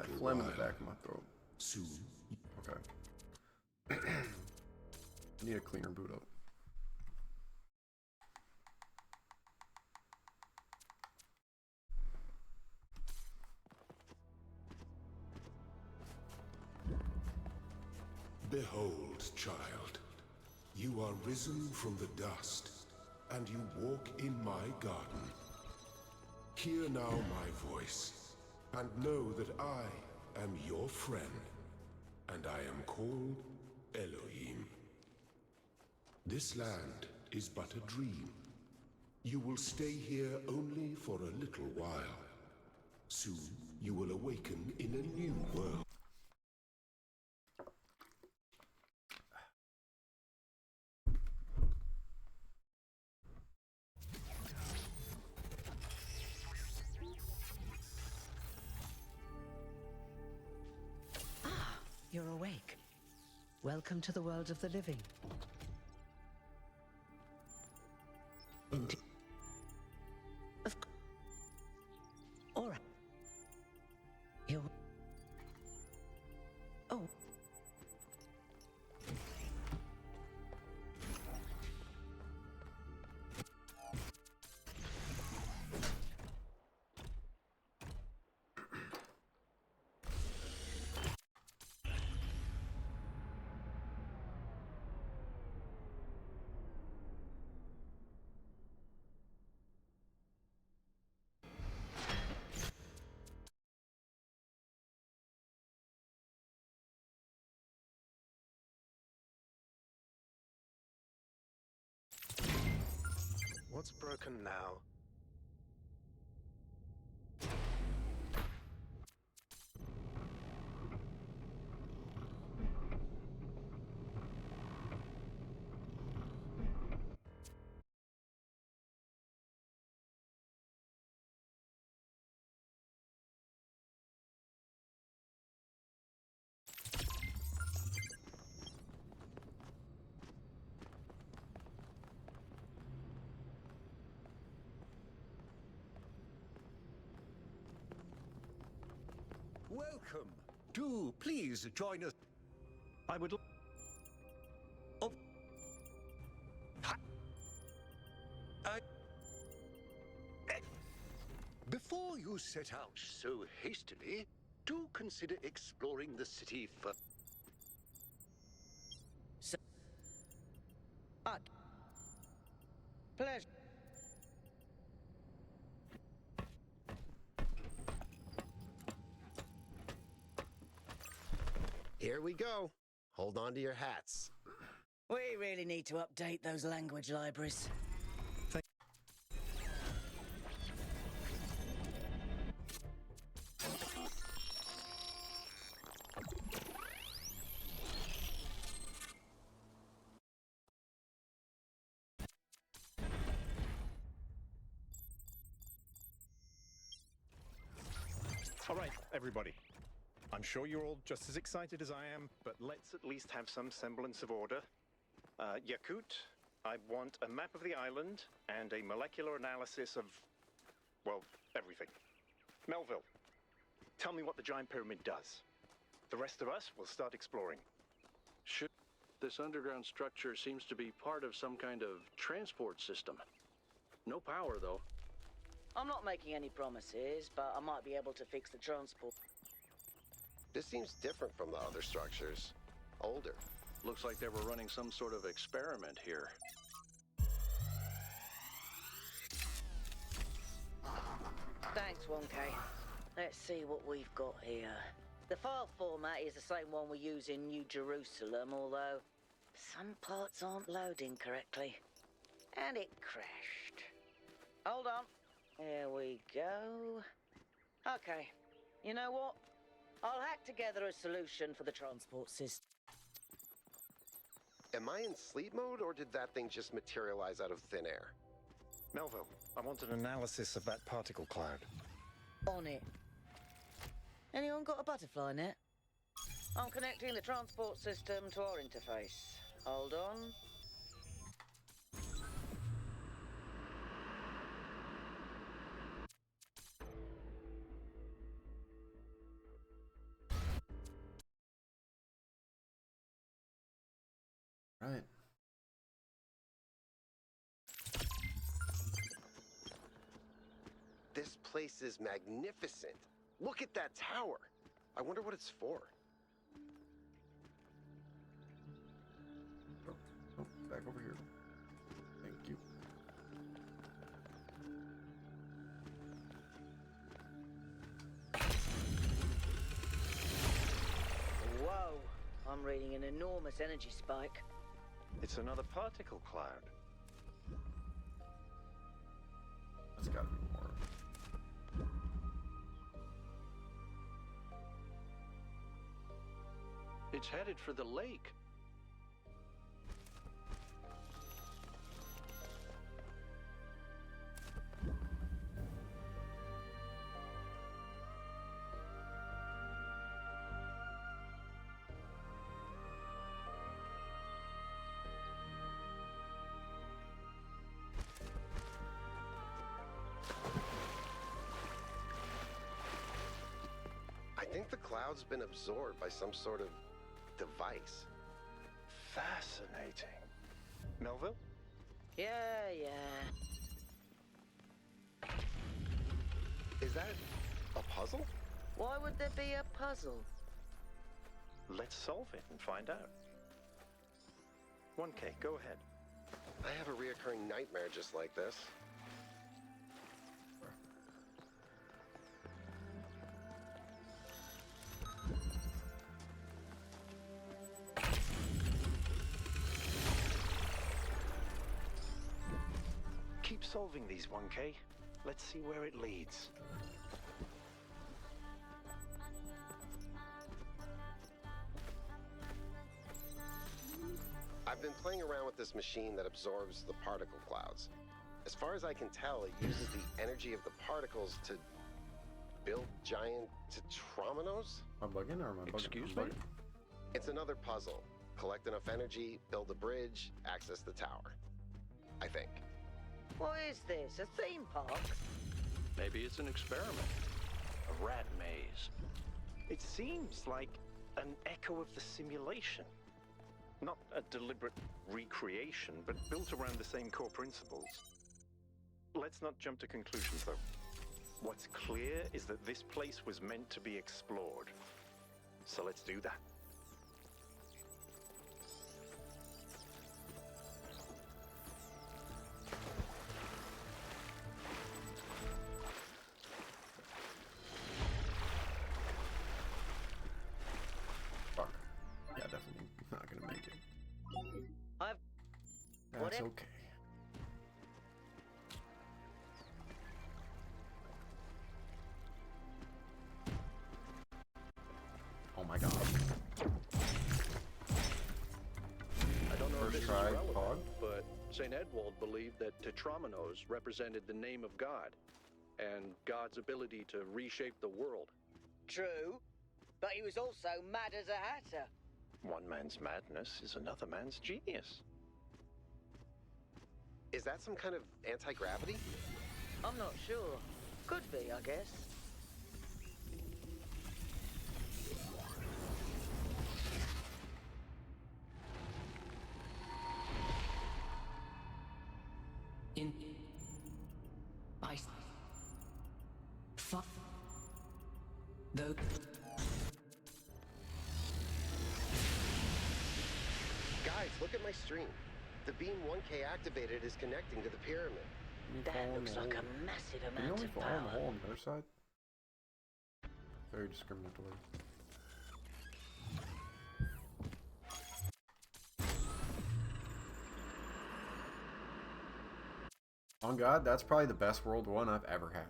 that little phlegm in while. the back of my throat. Soon. Okay. I need a cleaner boot up. Behold, child, you are risen from the dust, and you walk in my garden. Hear now my voice, and know that I am your friend, and I am called Elohim. This land is but a dream. You will stay here only for a little while. Soon you will awaken in a new world. You're awake. Welcome to the world of the living. Indeed. All right. You. Oh. What's broken now? Welcome. Do please join us. I would. Of. Before you set out so hastily, do consider exploring the city first. Pleasure. Here we go. Hold on to your hats. We really need to update those language libraries. All right, everybody. I'm sure you're all just as excited as I am, but let's at least have some semblance of order. Yakut, I want a map of the island and a molecular analysis of, well, everything. Melville, tell me what the giant pyramid does. The rest of us will start exploring. This underground structure seems to be part of some kind of transport system. No power, though. I'm not making any promises, but I might be able to fix the transport. This seems different from the other structures. Older. Looks like they were running some sort of experiment here. Thanks, 1K. Let's see what we've got here. The file format is the same one we use in New Jerusalem, although some parts aren't loading correctly. And it crashed. Hold on. Here we go. Okay. You know what? I'll hack together a solution for the transport system. Am I in sleep mode, or did that thing just materialize out of thin air? Melville, I want an analysis of that particle cloud. On it. Anyone got a butterfly net? I'm connecting the transport system to our interface. Hold on. Right. This place is magnificent. Look at that tower. I wonder what it's for. Oh, oh, back over here. Thank you. Whoa! I'm reading an enormous energy spike. It's another particle cloud. That's gotta be more. It's headed for the lake. I think the cloud's been absorbed by some sort of device. Fascinating. Melville? Yeah. Is that a puzzle? Why would there be a puzzle? Let's solve it and find out. 1K, go ahead. I have a reoccurring nightmare just like this. Keep solving these, 1K. Let's see where it leads. I've been playing around with this machine that absorbs the particle clouds. As far as I can tell, it uses the energy of the particles to build giant tetrominos? Am I bugging or am I bugging? Excuse I'm me? bugging. It's another puzzle. Collect enough energy, build a bridge, access the tower. I think. What is this? A theme park? Maybe it's an experiment. A rat maze. It seems like an echo of the simulation. Not a deliberate recreation, but built around the same core principles. Let's not jump to conclusions, though. What's clear is that this place was meant to be explored. So let's do that. Fuck. Yeah, definitely not gonna make it. I've... That's Whatever. okay. Oh my god. I don't know if First this is try, relevant, Pog. but St. Edwald believed that tetrominos represented the name of God and God's ability to reshape the world. True. But he was also mad as a hatter. One man's madness is another man's genius. Is that some kind of anti-gravity? I'm not sure. Could be, I guess. In I fuck though Guys, look at my stream. The beam 1K activated is connecting to the pyramid. Can you That fall in looks the like hole? a massive Can you amount only of fall in the power. hole on the other side? Very discriminatory. On God, that's probably the best World 1 I've ever had.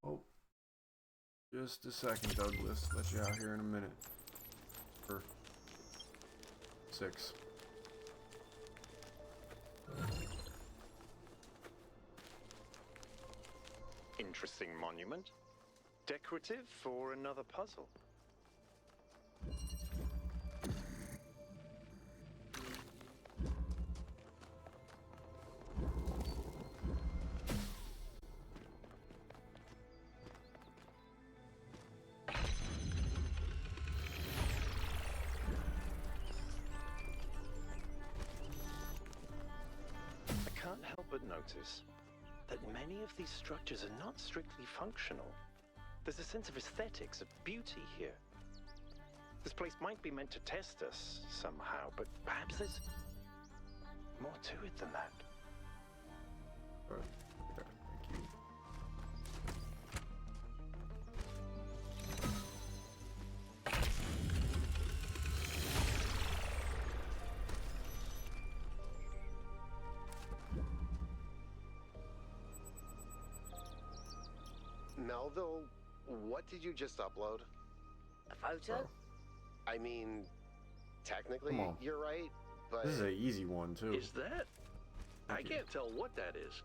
Oh. Just a second, Douglas. Let you out here in a minute. For 6. Interesting monument. Decorative for another puzzle. but notice that many of these structures are not strictly functional. There's a sense of aesthetics, of beauty here. This place might be meant to test us somehow, but perhaps there's more to it than that. Alright, okay, thank you. Melville, what did you just upload? A photo? Oh. I mean, technically, Come on. you're right, but This is an easy one too. Is that? I Thank you. can't tell what that is.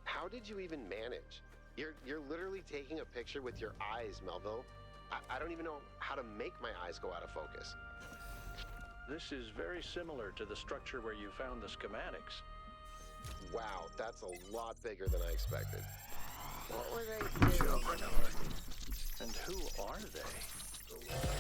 how did you even manage? You're literally taking a picture with your eyes, Melville. I don't even know how to make my eyes go out of focus. This is very similar to the structure where you found the schematics. Wow, that's a lot bigger than I expected. What were they doing? And who are they?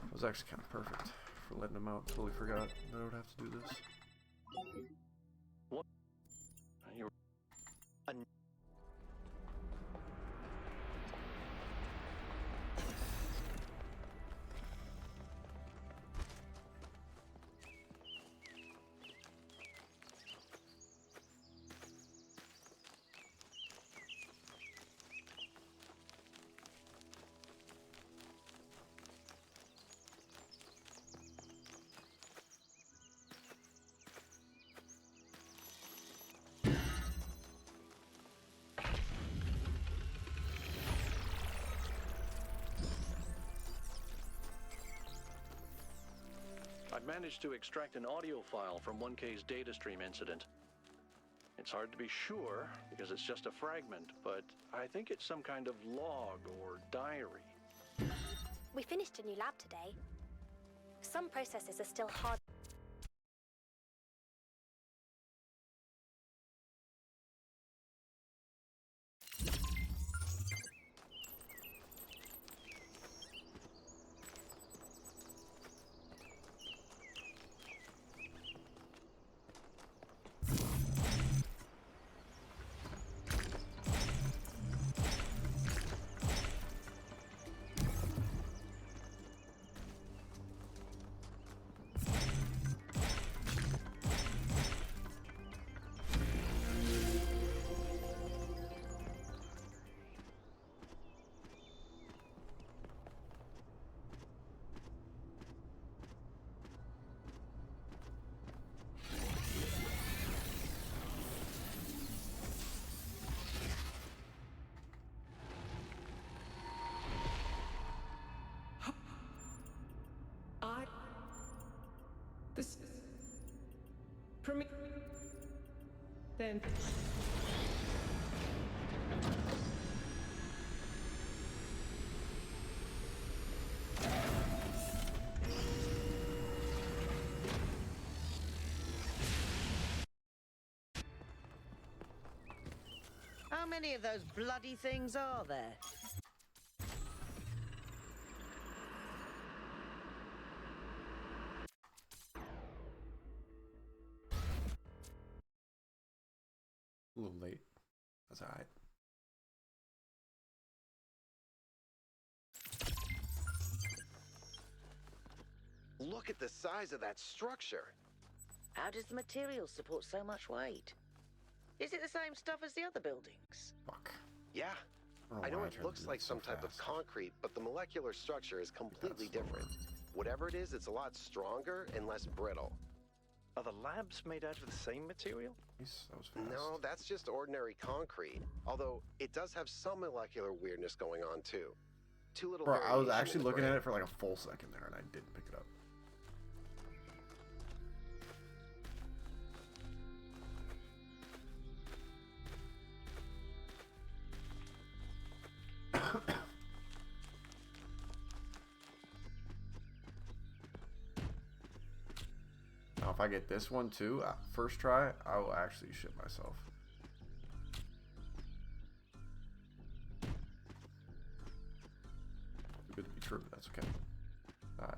That was actually kind of perfect for letting him out. Totally forgot that I would have to do this. What? You I've managed to extract an audio file from 1K's data stream incident. It's hard to be sure because it's just a fragment, but I think it's some kind of log or diary. We finished a new lab today. Some processes are still hard. This permit then. How many of those bloody things are there? A little late. That's alright. Look at the size of that structure. How does the material support so much weight? Is it the same stuff as the other buildings? Fuck. Yeah, I I know why it tried to looks do like it so some type of fast. concrete, but the molecular structure is completely slow. different. Whatever it is, it's a lot stronger and less brittle. Are the labs made out of the same material? Nice, that was fast. No, that's just ordinary concrete. Although it does have some molecular weirdness going on too. Too little. Bro, I was variation in actually the looking grain. at it for like a full second there, and I didn't pick it up. Now, if I get this one too, first try, I will actually shit myself. true. That's okay. Alright.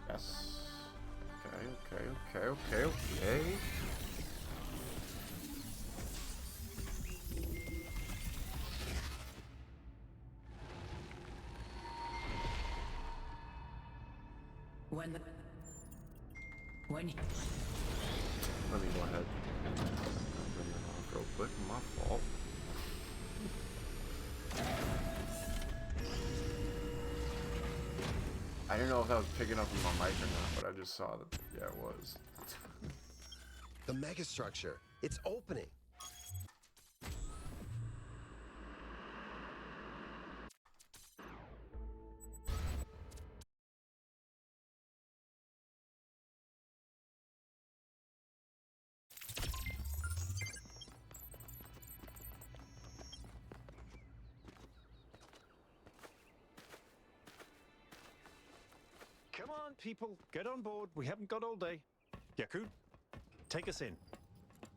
Yes. Okay. When Let me go ahead. Bring it off real quick. My fault. I didn't know if that was picking up on my mic or not, but I just saw that. Yeah, it was. The megastructure. It's opening. Come on, people, get on board. We haven't got all day. Yakut, take us in.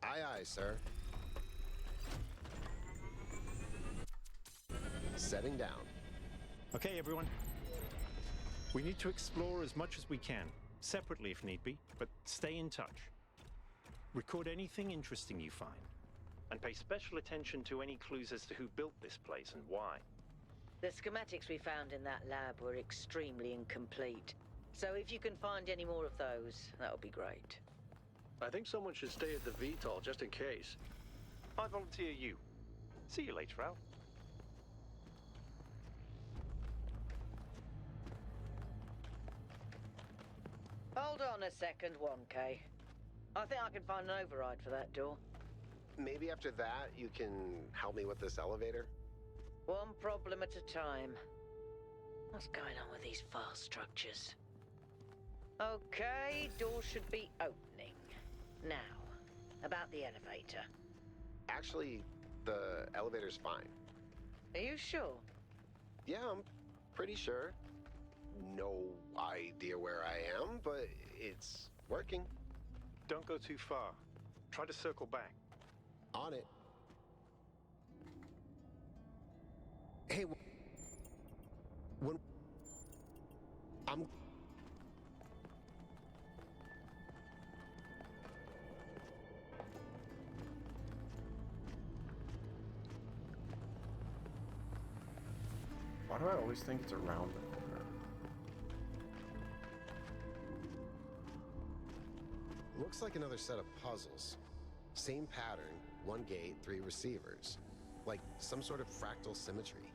Aye, aye, sir. Setting down. Okay, everyone. We need to explore as much as we can, separately if need be, but stay in touch. Record anything interesting you find, and pay special attention to any clues as to who built this place and why. The schematics we found in that lab were extremely incomplete. So if you can find any more of those, that would be great. I think someone should stay at the VTOL just in case. I volunteer you. See you later, Al. Hold on a second, 1K. I think I can find an override for that door. Maybe after that, you can help me with this elevator? One problem at a time. What's going on with these file structures? Okay, door should be opening. Now, about the elevator. Actually, the elevator's fine. Are you sure? Yeah, I'm pretty sure. No idea where I am, but it's working. Don't go too far. Try to circle back. On it. Hey, when I'm... Why do I always think it's around the corner? Looks like another set of puzzles. Same pattern, 1 gate, 3 receivers. Like some sort of fractal symmetry.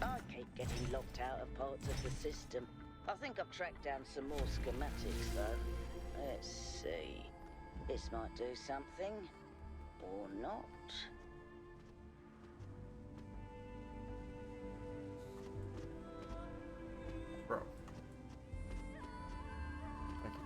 I keep getting locked out of parts of the system. I think I've tracked down some more schematics, though. Let's see. This might do something. Or not. Bro. Thank you.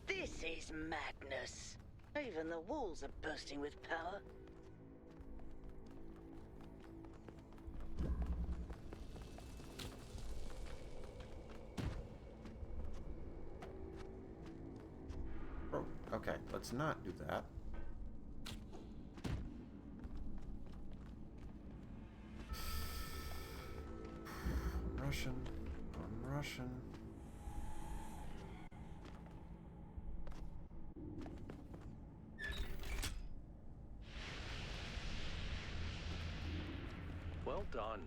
This is madness. Even the walls are bursting with power. Bro, okay, let's not do that. I'm Russian. done.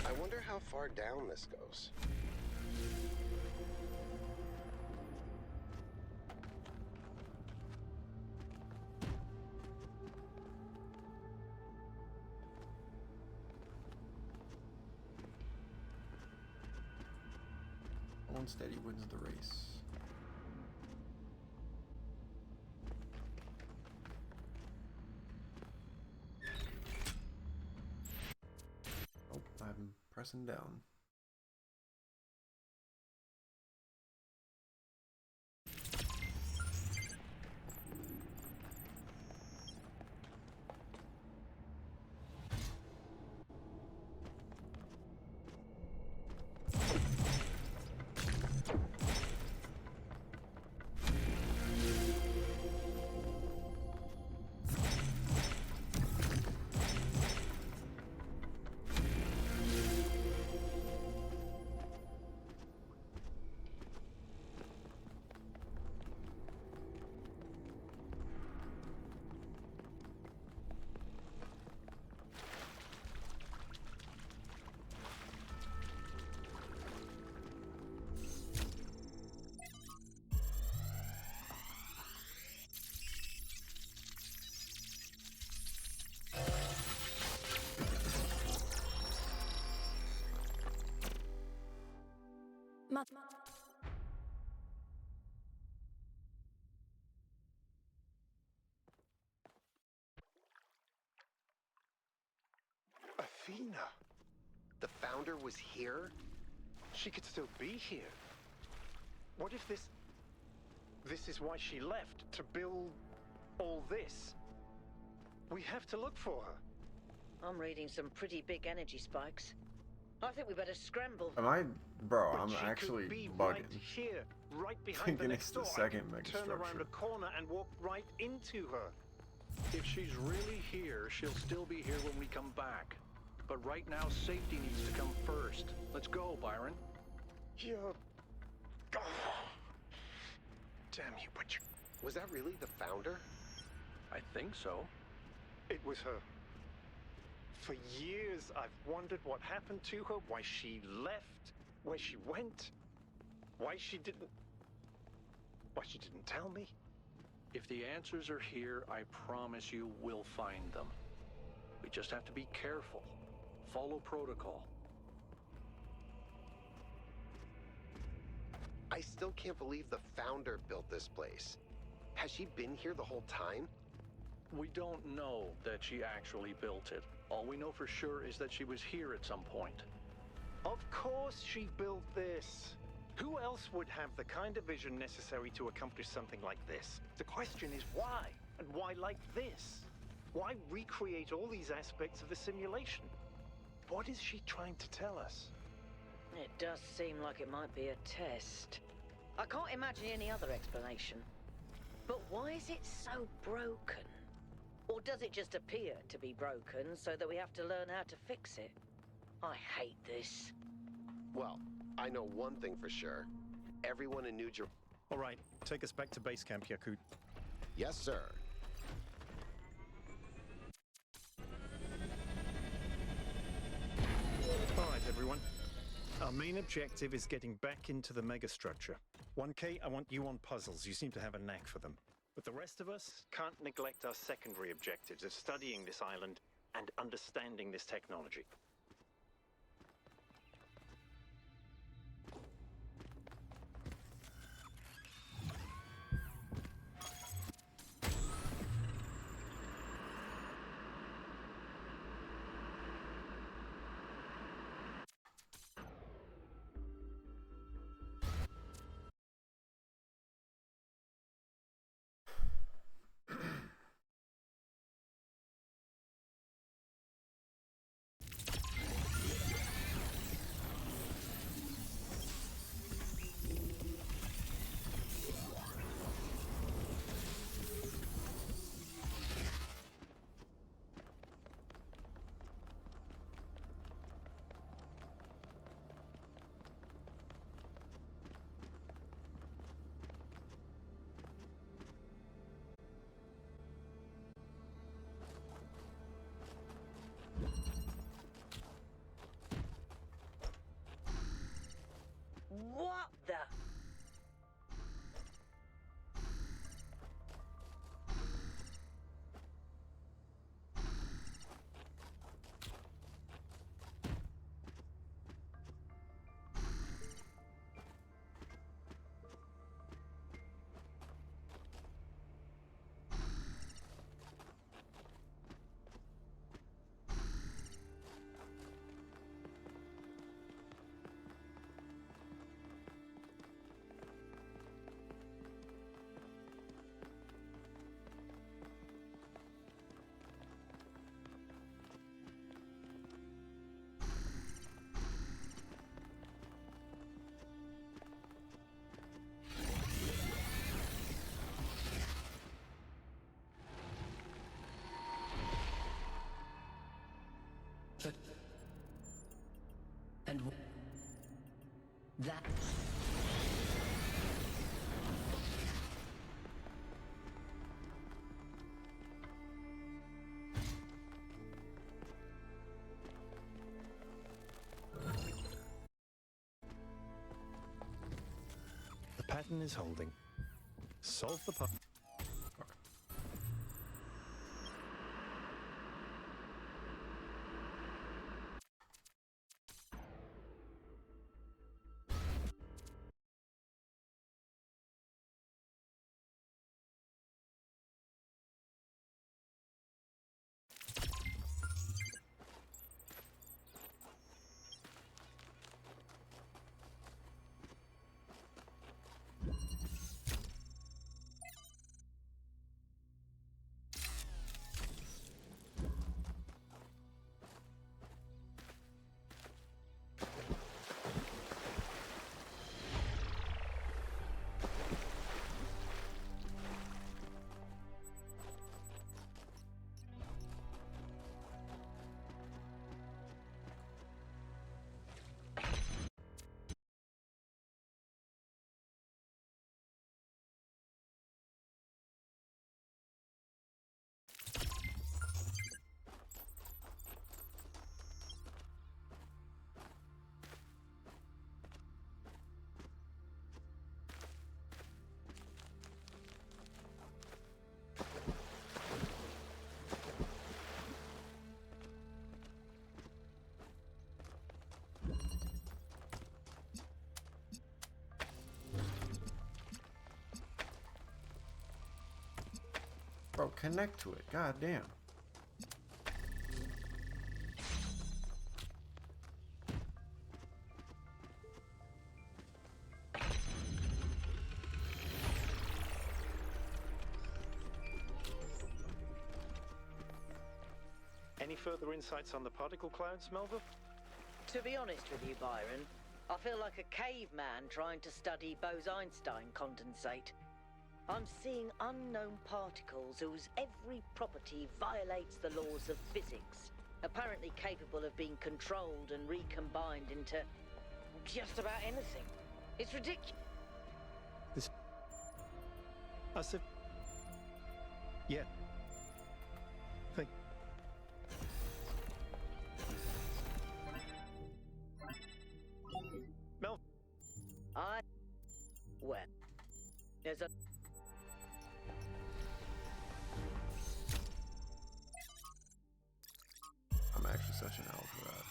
I wonder how far down this goes. One steady wins the race. Oh, I'm pressing down. Athena. The founder was here? She could still be here. What if this is why she left, to build all this? We have to look for her. I'm reading some pretty big energy spikes. I think we better scramble. Am I, bro? But I'm she actually could be bugging. right here, right behind Thinking the it's next the door. second I could turn around megastructure. a corner and walk right into her. If she's really here, she'll still be here when we come back. But right now, safety needs to come first. Let's go, Byron. You're... Oh. Damn you, but you... Was that really the founder? I think so. It was her. For years, I've wondered what happened to her, why she left, where she went, why she didn't tell me. If the answers are here, I promise you we'll find them. We just have to be careful. Follow protocol. I still can't believe the founder built this place. Has she been here the whole time? We don't know that she actually built it. All we know for sure is that she was here at some point. Of course she built this. Who else would have the kind of vision necessary to accomplish something like this? The question is why? And why like this? Why recreate all these aspects of the simulation? What is she trying to tell us? It does seem like it might be a test. I can't imagine any other explanation. But why is it so broken? Or does it just appear to be broken so that we have to learn how to fix it? I hate this. Well, I know one thing for sure. Everyone in New Jerusalem... All right, take us back to base camp, Yakut. Yes, sir. All right, everyone. Our main objective is getting back into the megastructure. 1K, I want you on puzzles. You seem to have a knack for them. But the rest of us can't neglect our secondary objectives of studying this island and understanding this technology. And that. The pattern is holding. Solve the puzzle. Bro, connect to it. God damn. Any further insights on the particle clouds, Melva? To be honest with you, Byron, I feel like a caveman trying to study Bose-Einstein condensate. I'm seeing unknown particles whose every property violates the laws of physics, apparently capable of being controlled and recombined into just about anything. It's ridiculous. This... As if... Yeah. Think... Mel... Well, there's a... I'm actually such an owl for that.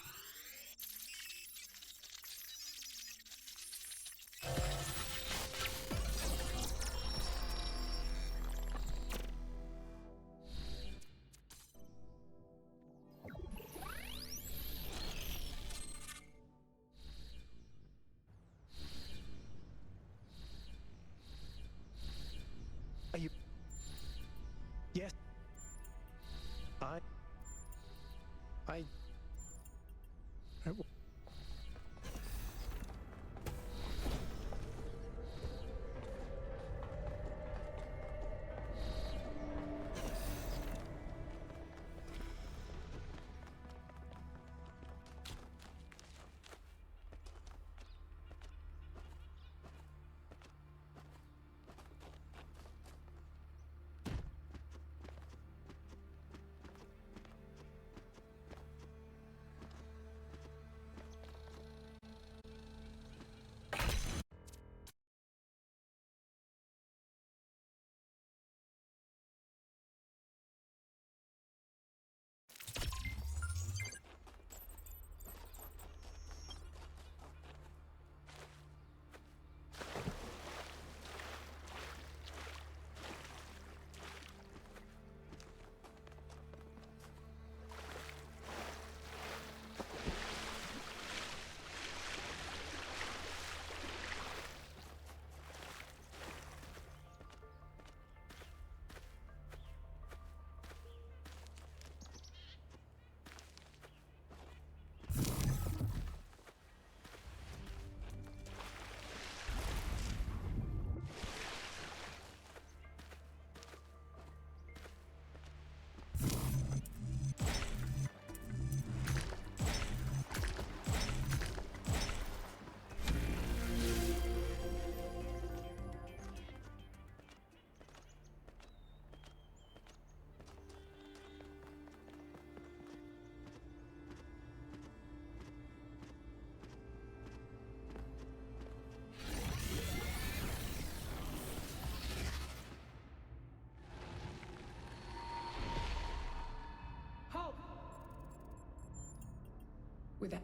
Without.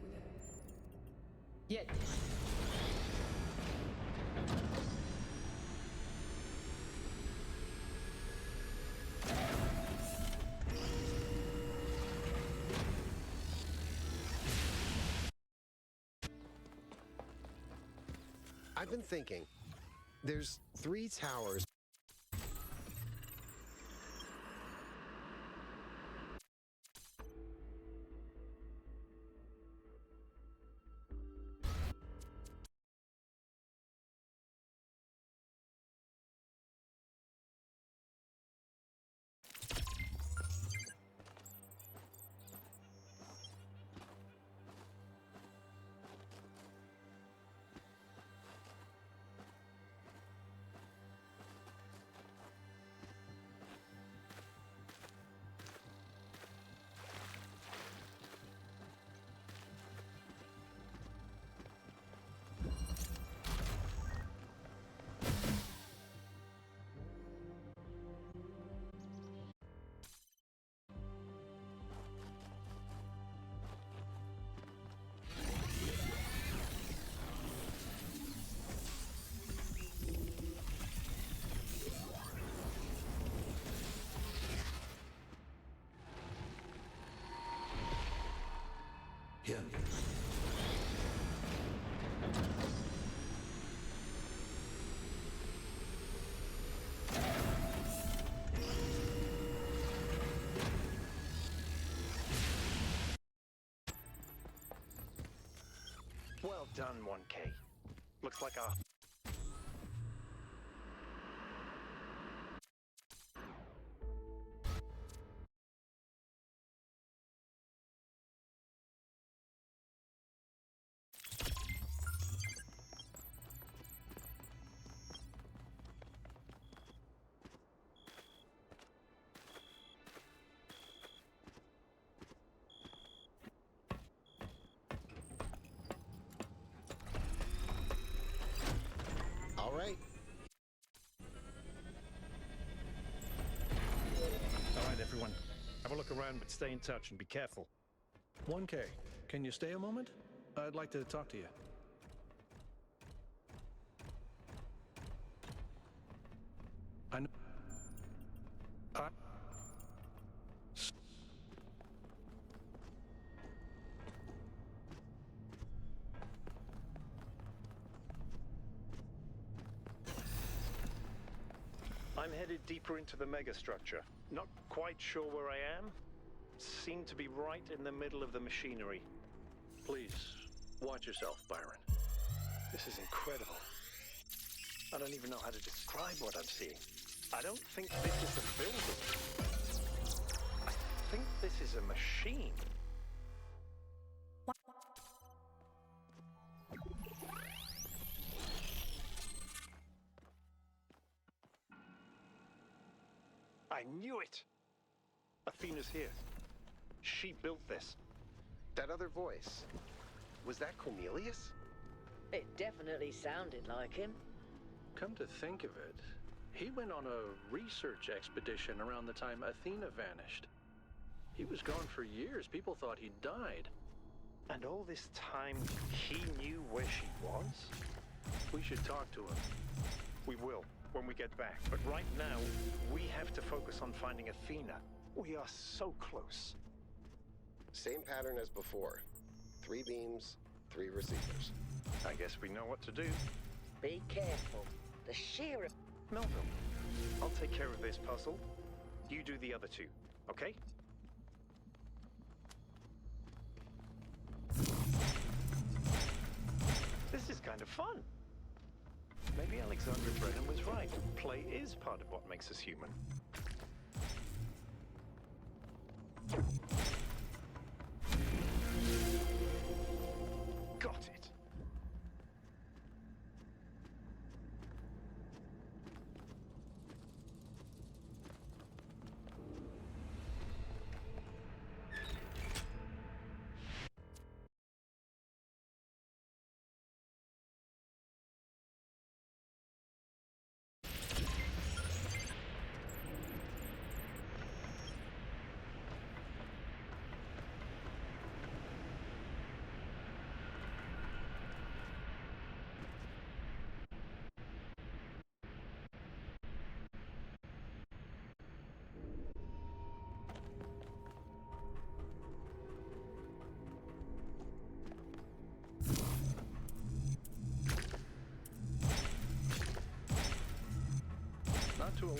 Yet. I've been thinking. There's 3 towers. Here. Well done, 1K. Looks like our... All right. All right, everyone. Have a look around, but stay in touch and be careful. 1K, can you stay a moment? I'd like to talk to you. I know. I'm headed deeper into the megastructure. Not quite sure where I am. Seem to be right in the middle of the machinery. Please, watch yourself, Byron. This is incredible. I don't even know how to describe what I'm seeing. I don't think this is a building. I think this is a machine. I knew it! Athena's here. She built this. That other voice. Was that Cornelius? It definitely sounded like him. Come to think of it, he went on a research expedition around the time Athena vanished. He was gone for years. People thought he'd died. And all this time, he knew where she was? We should talk to him. We will, when we get back. But right now, we have to focus on finding Athena. We are so close. Same pattern as before. 3 beams, 3 receivers. I guess we know what to do. Be careful. The sheer... Melville, I'll take care of this puzzle. You do the other 2, okay? This is kind of fun. Maybe Alexandra Brennan was right. Play is part of what makes us human. Got it.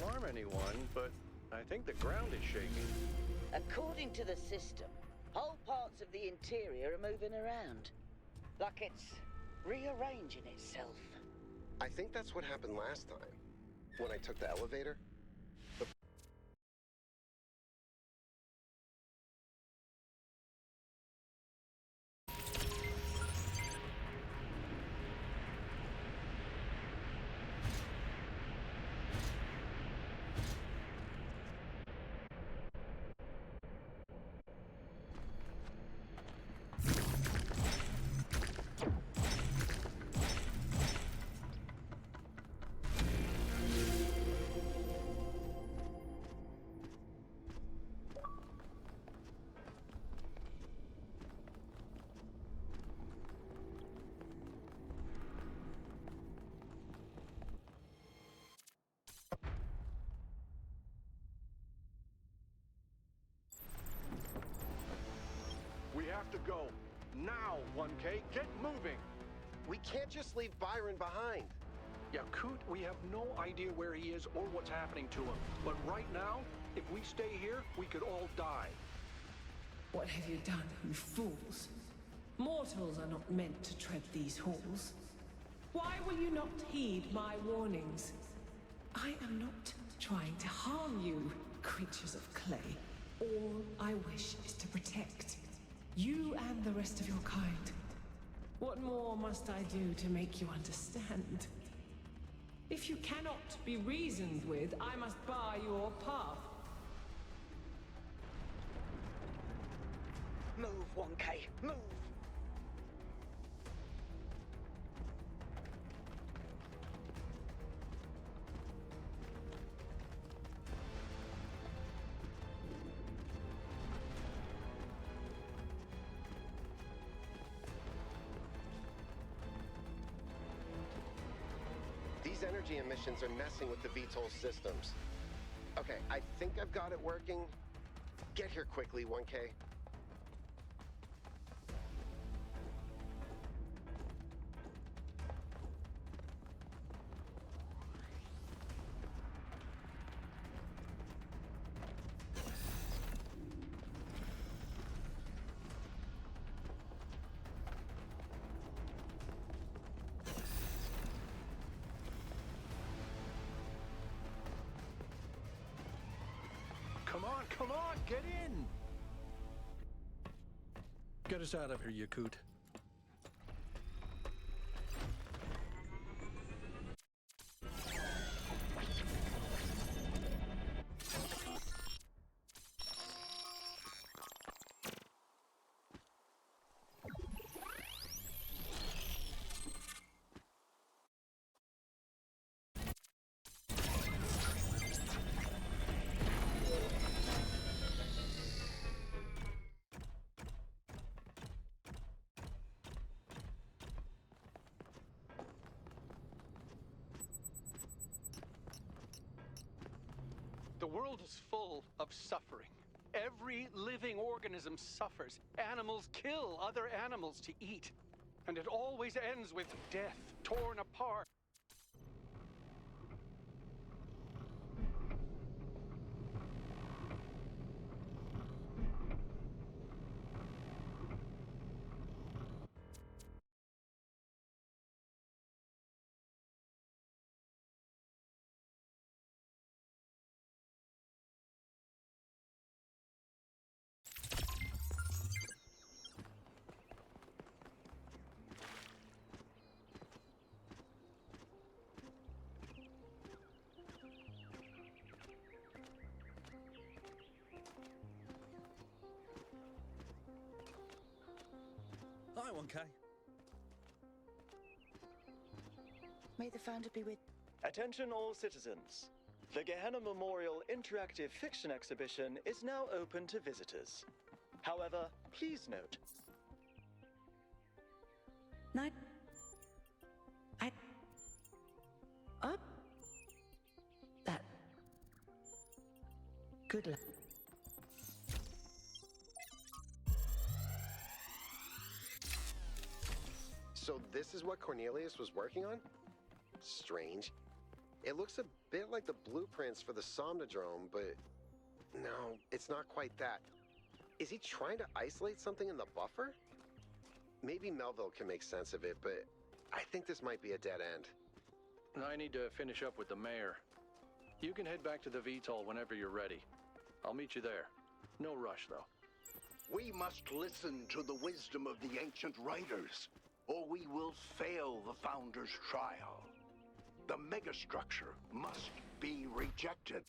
alarm anyone, but I think the ground is shaking. According to the system, whole parts of the interior are moving around. Like it's rearranging itself. I think that's what happened last time. When I took the elevator. We have to go. Now, 1K, get moving! We can't just leave Byron behind. Yakut, we have no idea where he is or what's happening to him. But right now, if we stay here, we could all die. What have you done, you fools? Mortals are not meant to tread these halls. Why will you not heed my warnings? I am not trying to harm you, creatures of clay. All I wish is to protect you and the rest of your kind. What more must I do to make you understand? If you cannot be reasoned with, I must bar your path. Move, 1K, move! These energy emissions are messing with the VTOL systems. Okay, I think I've got it working. Get here quickly, 1K. Come on, get in! Get us out of here, Yakut. The world is full of suffering. Every living organism suffers. Animals kill other animals to eat. And it always ends with death, torn apart. Hi, 1K. May the founder be with... Attention all citizens. The Gehenna Memorial Interactive Fiction Exhibition is now open to visitors. However, please note... Night. Up. That. Good luck. So this is what Cornelius was working on? Strange. It looks a bit like the blueprints for the Somnodrome, but no, it's not quite that. Is he trying to isolate something in the buffer? Maybe Melville can make sense of it, but I think this might be a dead end. I need to finish up with the mayor. You can head back to the VTOL whenever you're ready. I'll meet you there. No rush, though. We must listen to the wisdom of the ancient writers, or we will fail the Founder's trial. The megastructure must be rejected.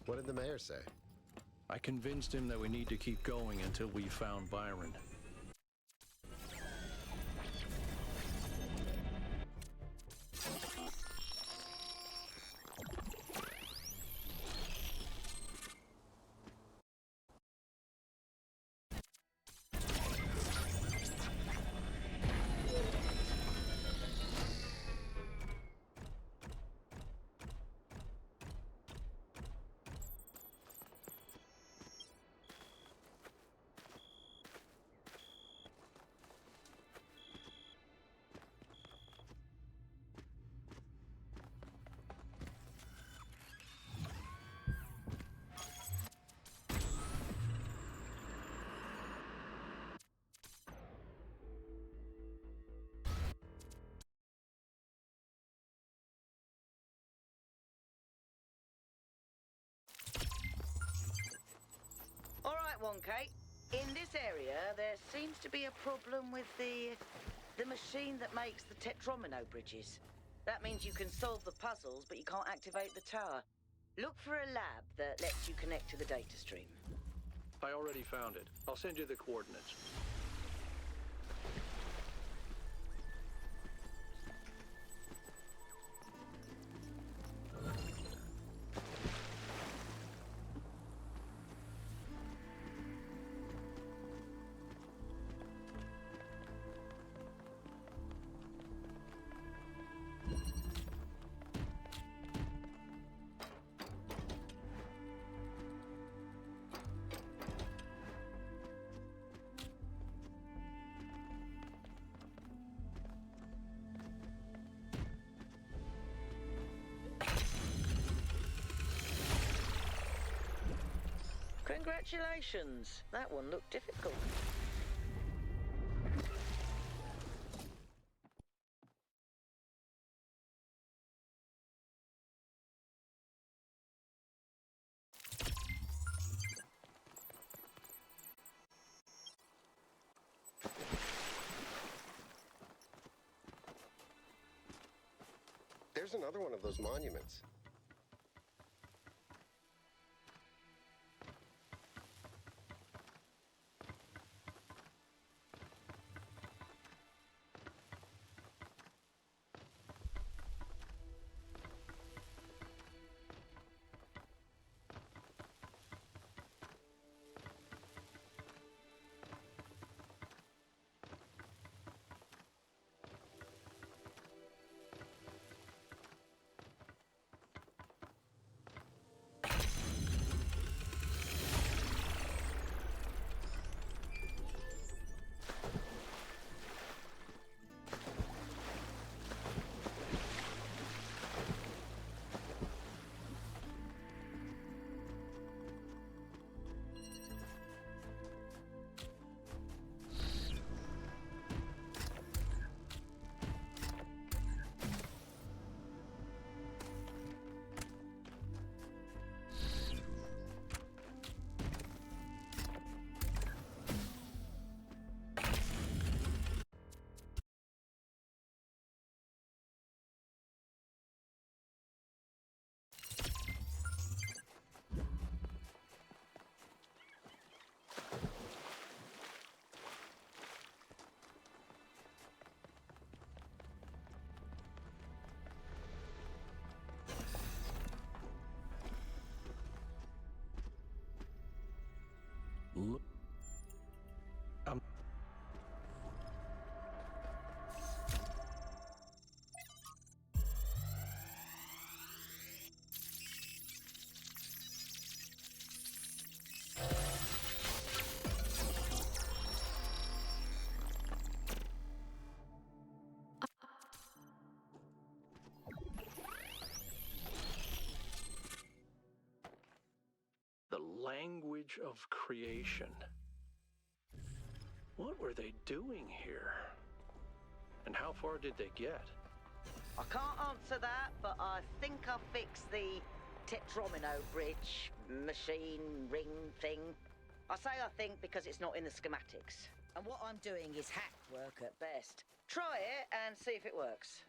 What did the mayor say? I convinced him that we need to keep going until we found Byron. All right, 1K. In this area, there seems to be a problem with the machine that makes the Tetromino bridges. That means you can solve the puzzles, but you can't activate the tower. Look for a lab that lets you connect to the data stream. I already found it. I'll send you the coordinates. Congratulations. That one looked difficult. There's another one of those monuments. The language of creation. What were they doing here? And how far did they get? I can't answer that, but I think I fixed the Tetromino bridge, machine, ring thing. I say I think because it's not in the schematics. And what I'm doing is hack work at best. Try it and see if it works.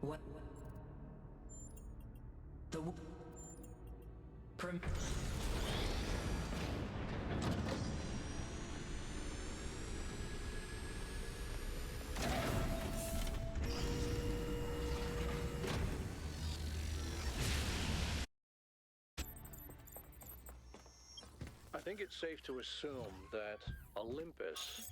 What? The prim. I think it's safe to assume that Olympus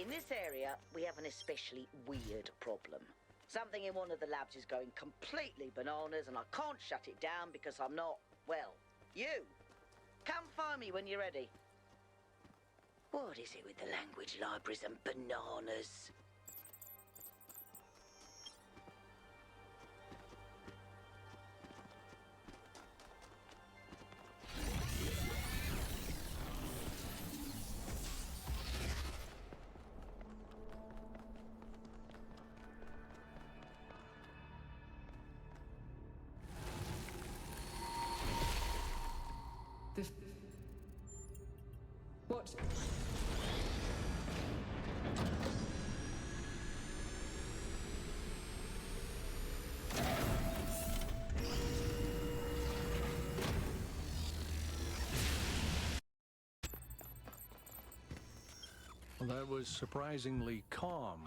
In this area, we have an especially weird problem. Something in one of the labs is going completely bananas and I can't shut it down because I'm not, well, you. Come find me when you're ready. What is it with the language libraries and bananas? What? Well, that was surprisingly calm.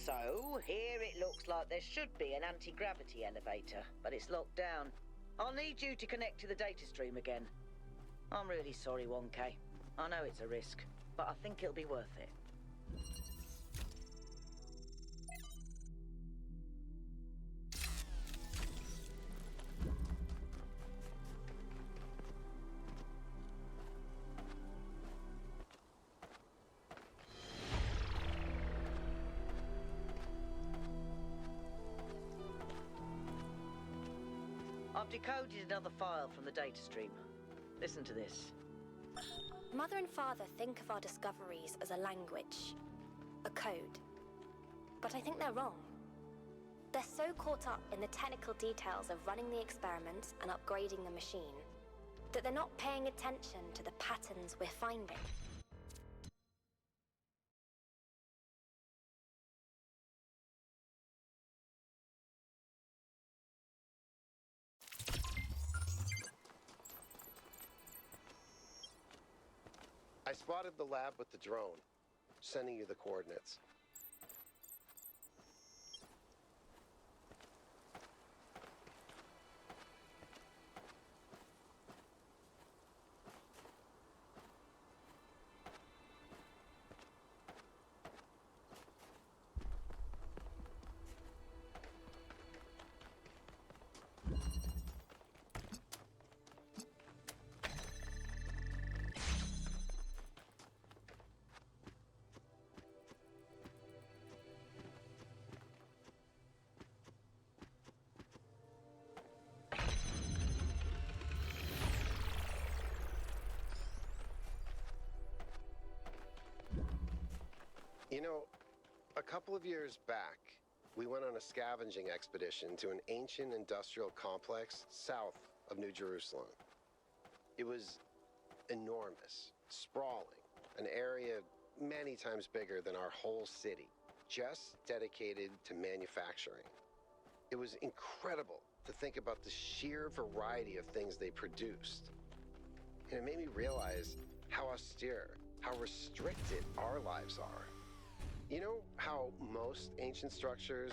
So, here it looks like there should be an anti-gravity elevator, but it's locked down. I'll need you to connect to the data stream again. I'm really sorry, 1K. I know it's a risk, but I think it'll be worth it. I've decoded another file from the data stream. Listen to this. Mother and Father think of our discoveries as a language, a code. But I think they're wrong. They're so caught up in the technical details of running the experiments and upgrading the machine that they're not paying attention to the patterns we're finding. I spotted the lab with the drone. Sending you the coordinates. You know, a couple of years back, we went on a scavenging expedition to an ancient industrial complex south of New Jerusalem. It was enormous, sprawling, an area many times bigger than our whole city, just dedicated to manufacturing. It was incredible to think about the sheer variety of things they produced. And it made me realize how austere, how restricted our lives are. You know how most ancient structures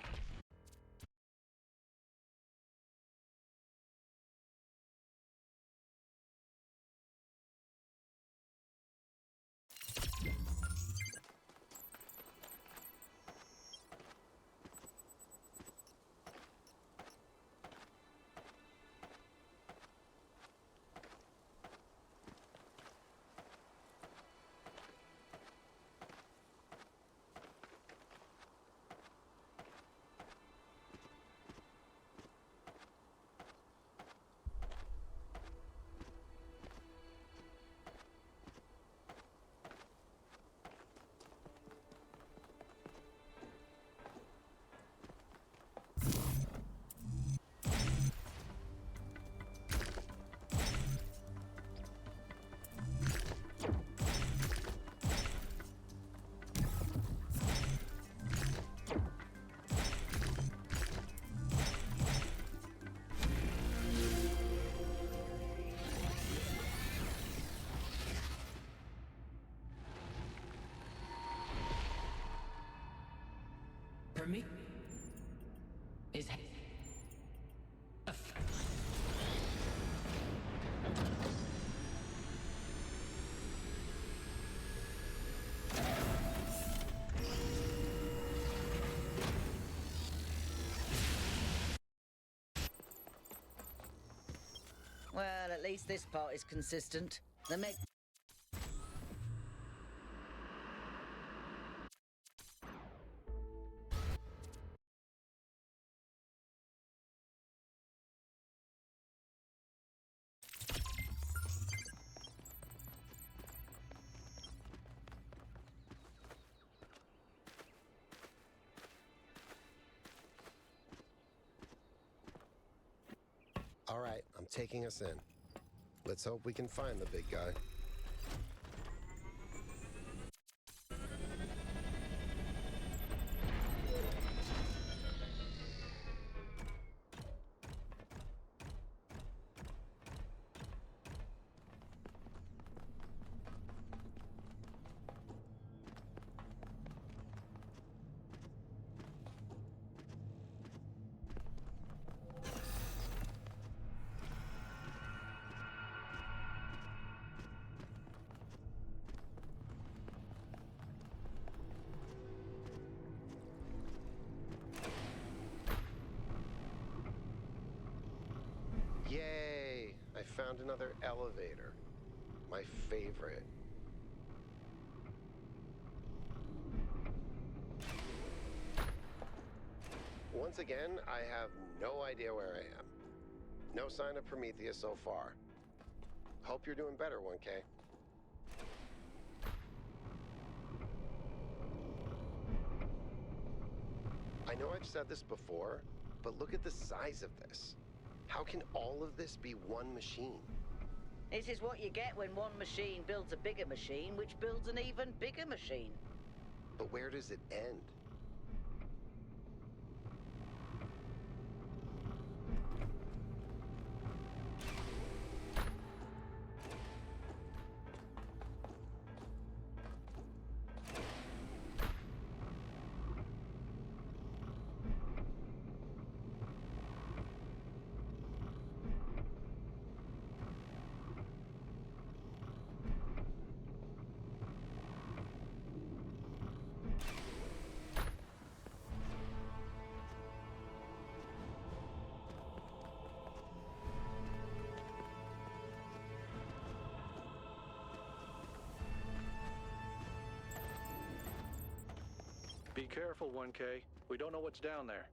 Permit is Well, at least this part is consistent. The meg... All right, I'm taking us in. Let's hope we can find the big guy. Yay! I found another elevator. My favorite. Once again, I have no idea where I am. No sign of Prometheus so far. Hope you're doing better, 1K. I know I've said this before, but look at the size of this. How can all of this be one machine? This is what you get when one machine builds a bigger machine, which builds an even bigger machine. But where does it end? Be careful, 1K. We don't know what's down there.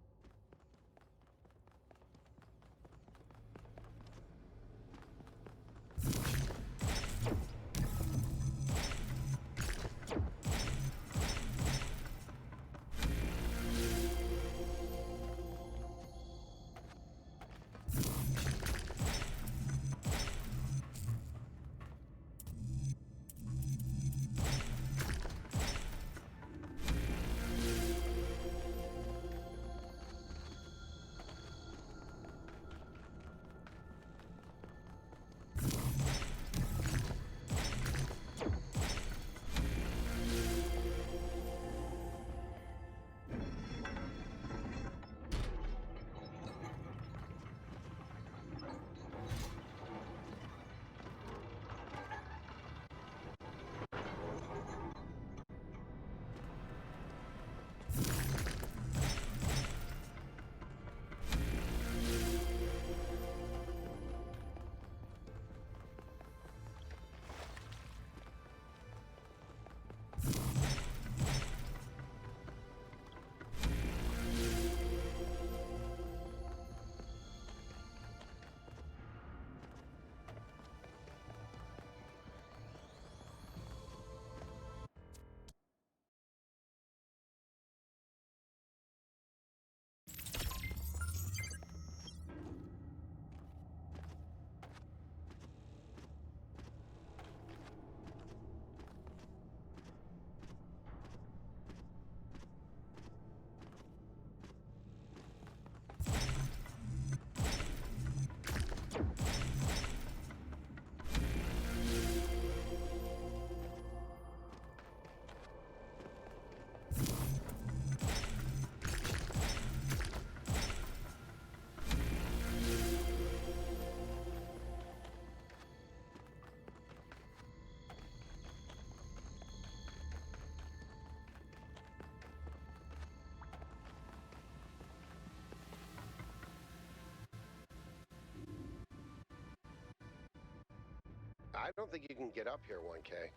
I don't think you can get up here, 1K.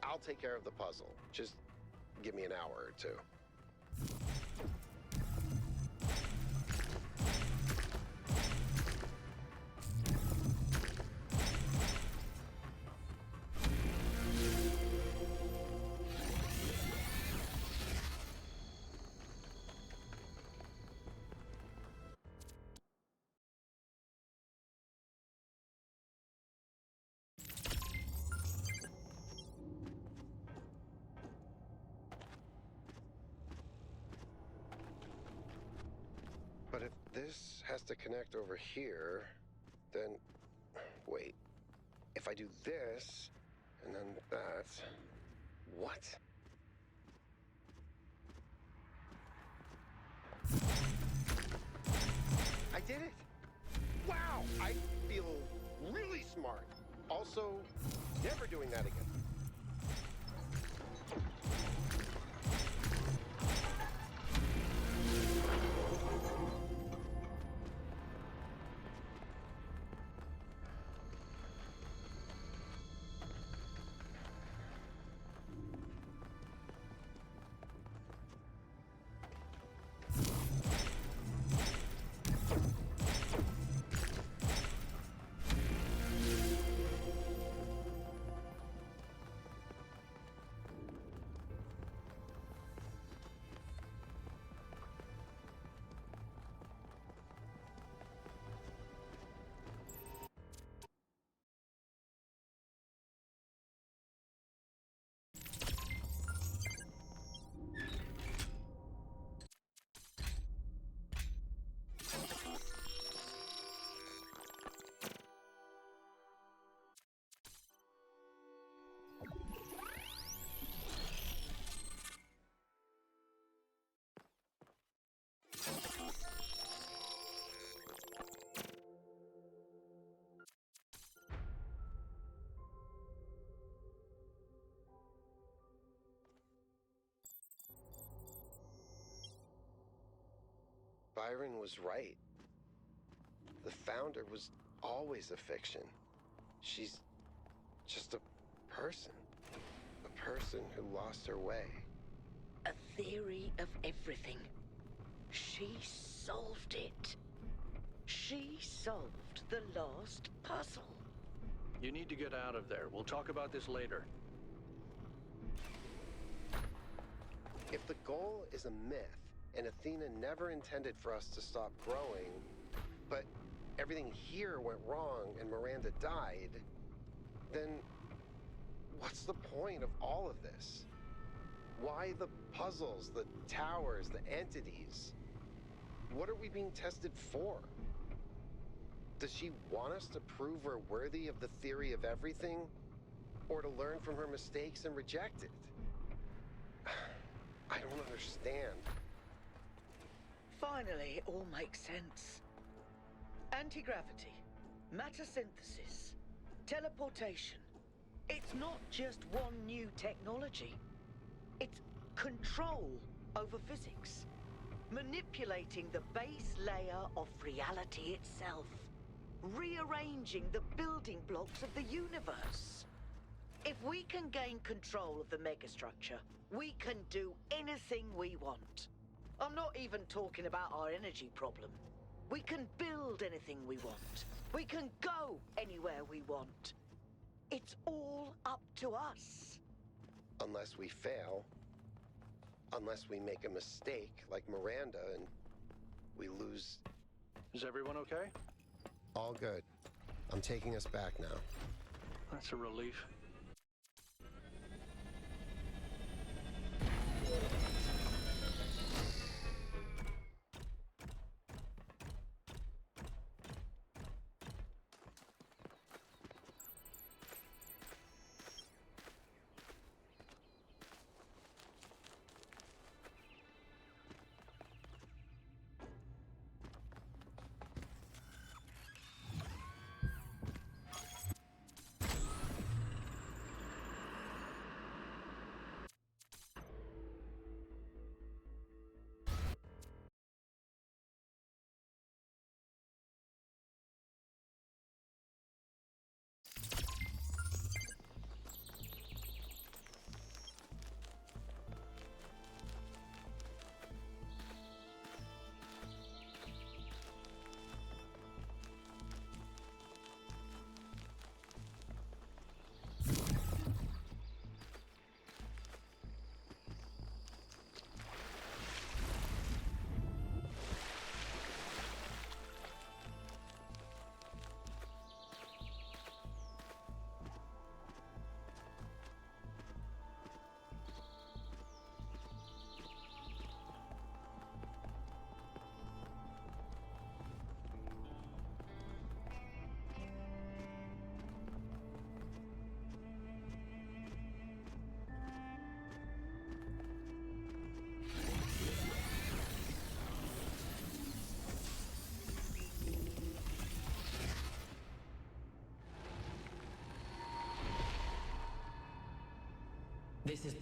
I'll take care of the puzzle. Just give me an hour or two. But if this has to connect over here, then... Wait. If I do this, and then that... What? I did it! Wow! I feel really smart. Also, never doing that again. Byron was right. The Founder was always a fiction. She's just a person. A person who lost her way. A theory of everything. She solved it. She solved the last puzzle. You need to get out of there. We'll talk about this later. If the goal is a myth, and Athena never intended for us to stop growing, but everything here went wrong and Miranda died, then what's the point of all of this? Why the puzzles, the towers, the entities? What are we being tested for? Does she want us to prove we're worthy of the theory of everything? Or to learn from her mistakes and reject it? I don't understand. Finally, it all makes sense. Anti-gravity, matter synthesis, teleportation. It's not just one new technology. It's control over physics. Manipulating the base layer of reality itself. Rearranging the building blocks of the universe. If we can gain control of the megastructure, we can do anything we want. I'm not even talking about our energy problem. We can build anything we want. We can go anywhere we want. It's all up to us. Unless we fail. Unless we make a mistake like Miranda and we lose. Is everyone okay? All good. I'm taking us back now. That's a relief. This is...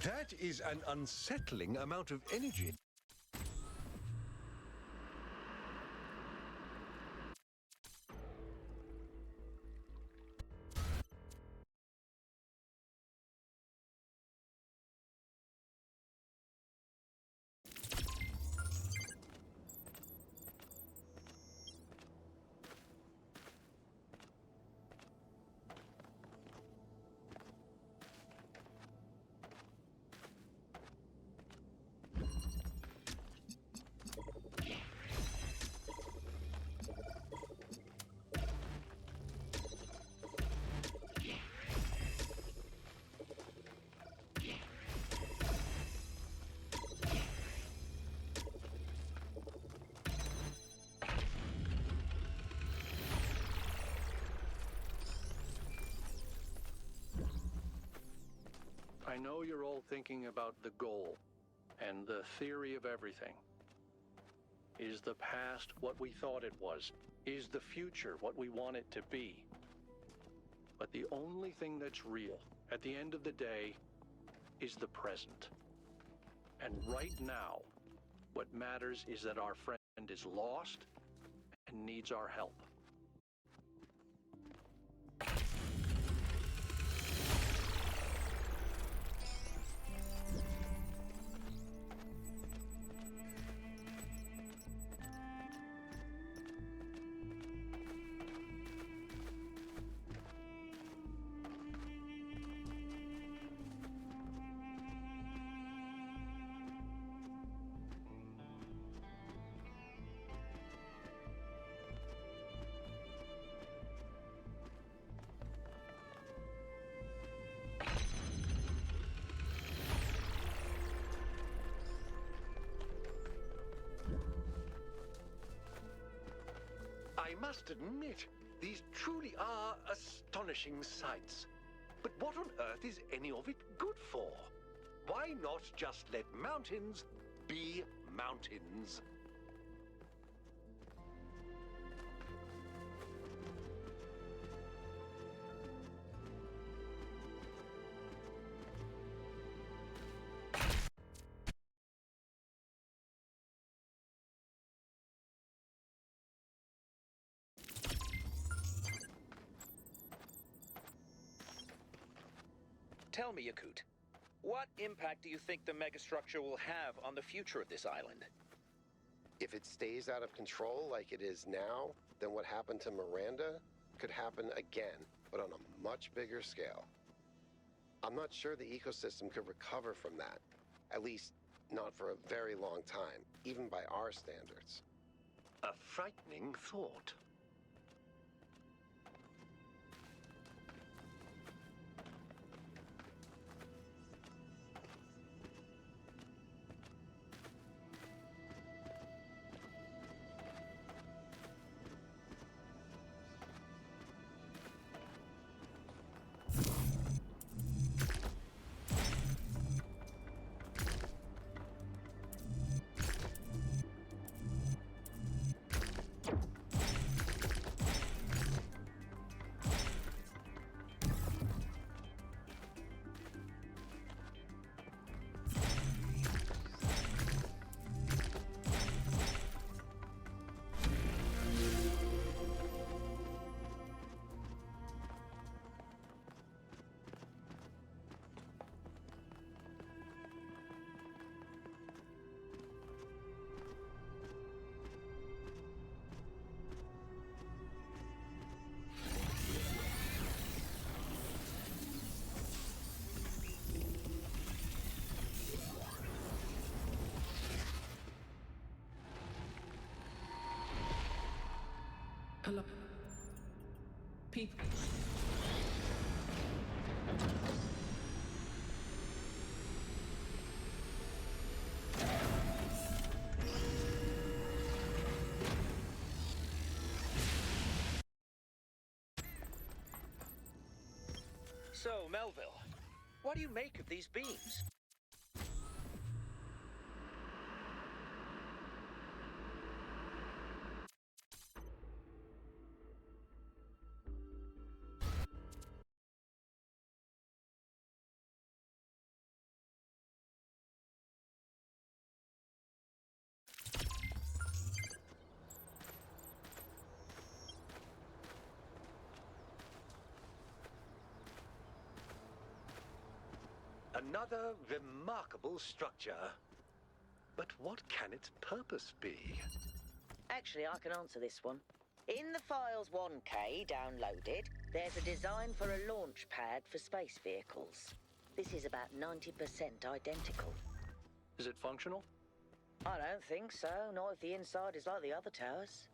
That is an unsettling amount of energy. I know you're all thinking about the goal and the theory of everything. Is the past what we thought it was? Is the future what we want it to be? But the only thing that's real at the end of the day, is the present. And right now, what matters is that our friend is lost and needs our help. I must admit, these truly are astonishing sights. But what on earth is any of it good for? Why not just let mountains be mountains? Tell me, Yakut, what impact do you think the megastructure will have on the future of this island? If it stays out of control like it is now, then what happened to Miranda could happen again, but on a much bigger scale. I'm not sure the ecosystem could recover from that. At least, not for a very long time, even by our standards. A frightening thought. Hello. People. So, Melville, what do you make of these beams? Another remarkable structure. But what can its purpose be? Actually, I can answer this one. In the files 1K downloaded, there's a design for a launch pad for space vehicles. This is about 90% identical. Is it functional? I don't think so, not if the inside is like the other towers.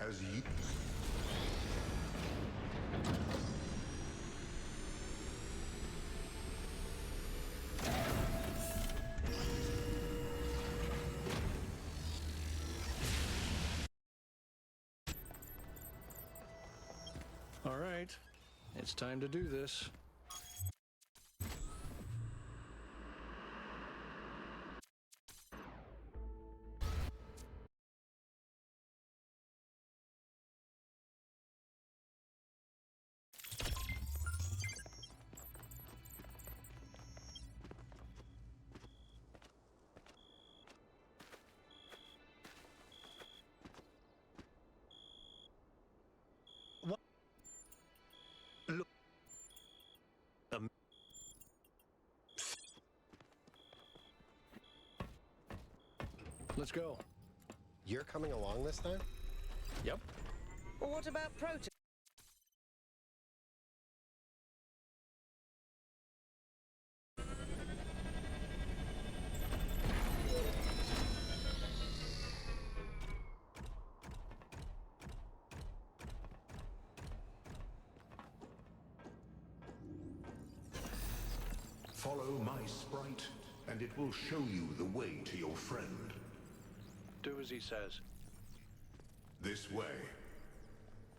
as you... All right, it's time to do this. What? Look. Let's go. You're coming along this time? Yep. Well, what about Proto? Follow my sprite, and it will show you the way to your friend. Do as he says. This way.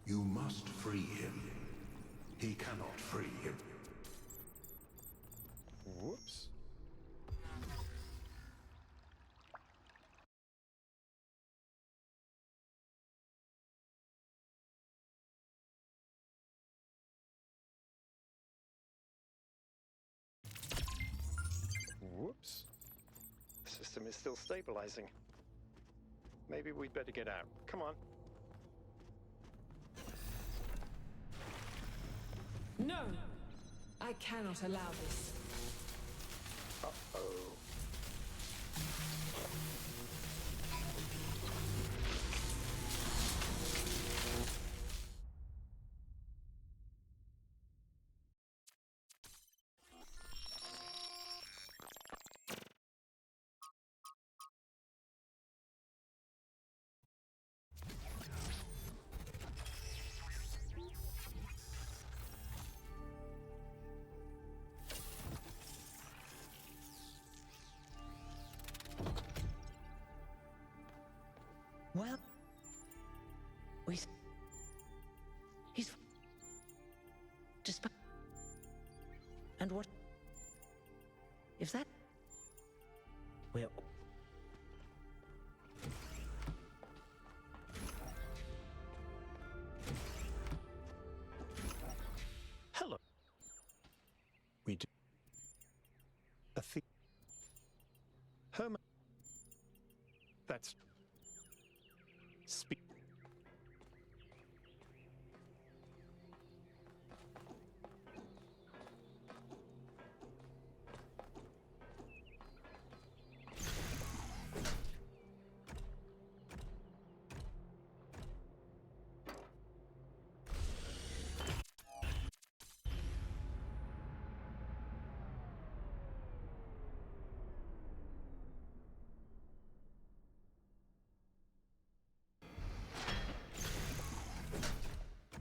You must free him. He cannot free him. Whoops. Whoops. The system is still stabilizing. Maybe we'd better get out. Come on. No! I cannot allow this. Uh-oh. Well, he's just. And what if that? Well. Hello. We do. A thief. Herman. That's. Speak.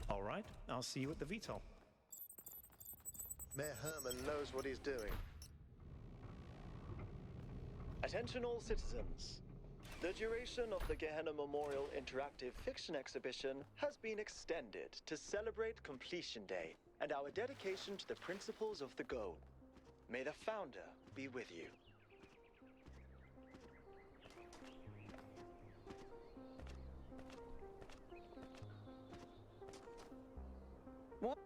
All right, I'll see you at the VTOL. Mayor Herman knows what he's doing. Attention all citizens. The duration of the Gehenna Memorial Interactive Fiction Exhibition has been extended to celebrate Completion Day and our dedication to the principles of the goal. May the founder be with you. What?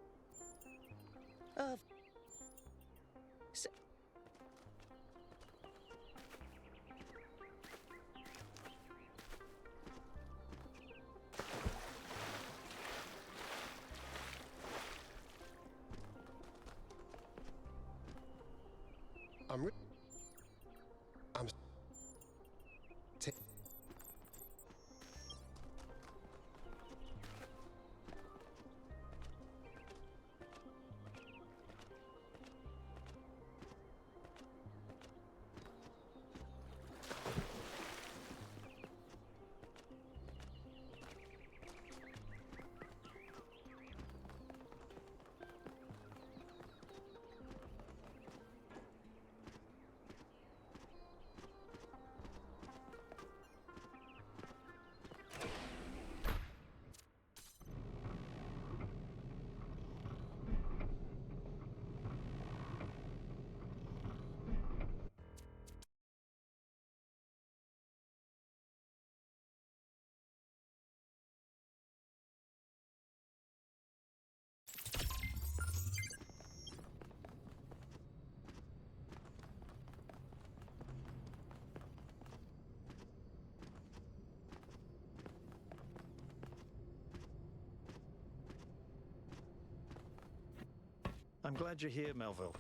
I'm glad you're here, Melville.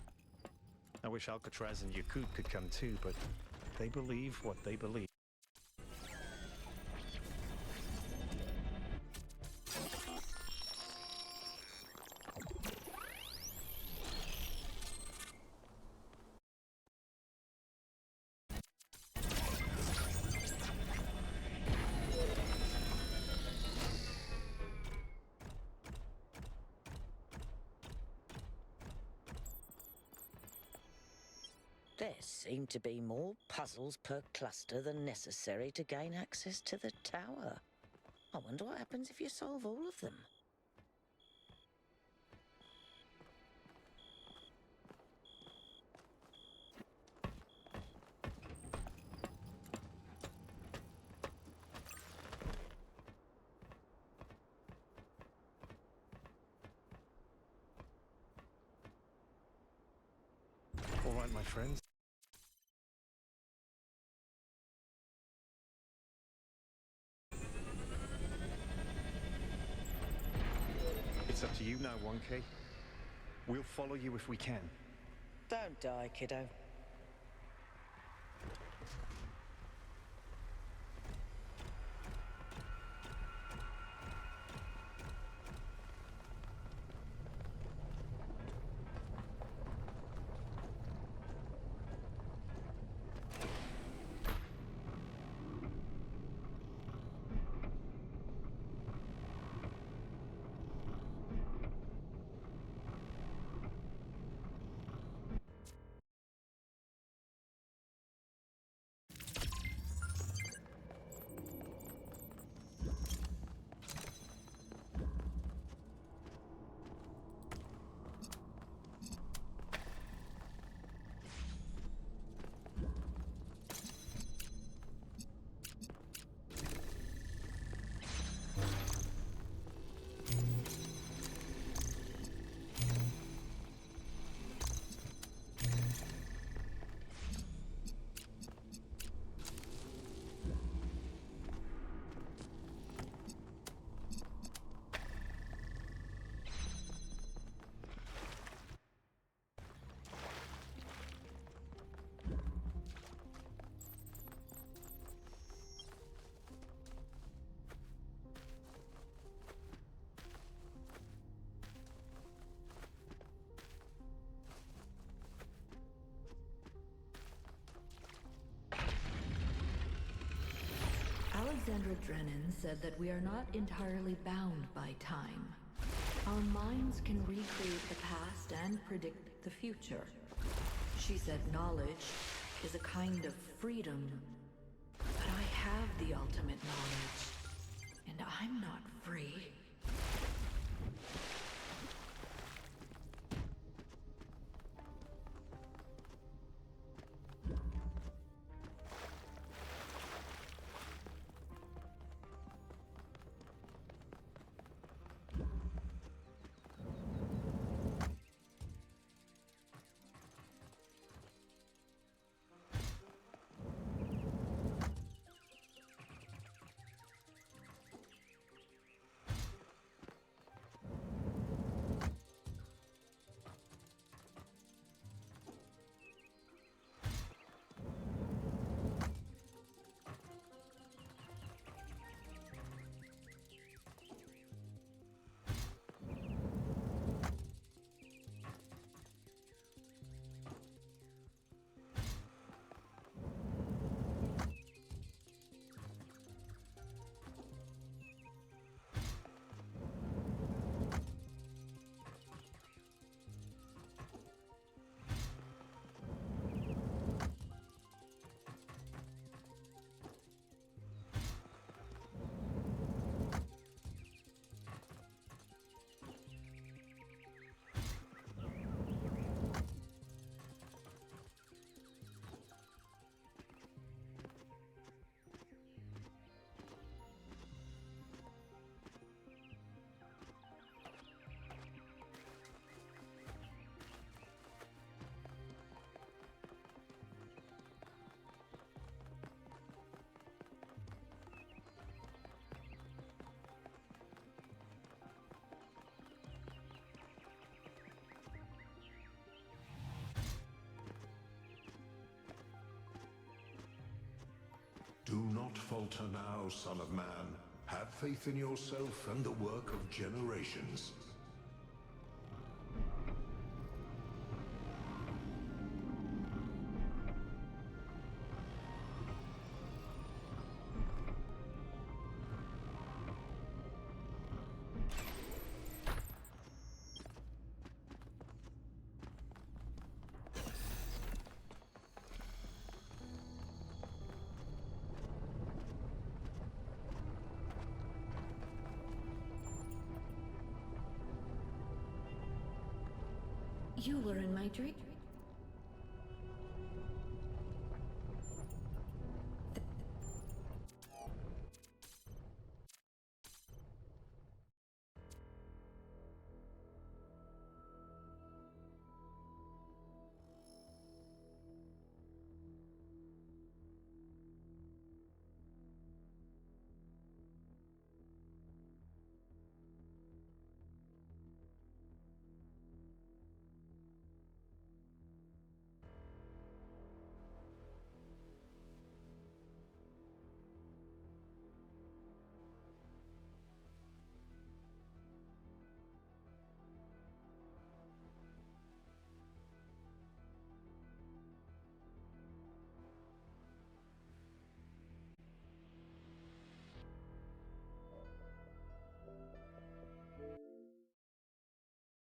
I wish Alcatraz and Yakut could come too, but they believe what they believe. There seem to be more puzzles per cluster than necessary to gain access to the tower. I wonder what happens if you solve all of them. All right, my friends. It's up to you now, 1K. We'll follow you if we can. Don't die, kiddo. Alexandra Drennan said that we are not entirely bound by time. Our minds can recreate the past and predict the future. She said knowledge is a kind of freedom. But I have the ultimate knowledge, and I'm not free. Do not falter now, son of man. Have faith in yourself and the work of generations. You were in my dream.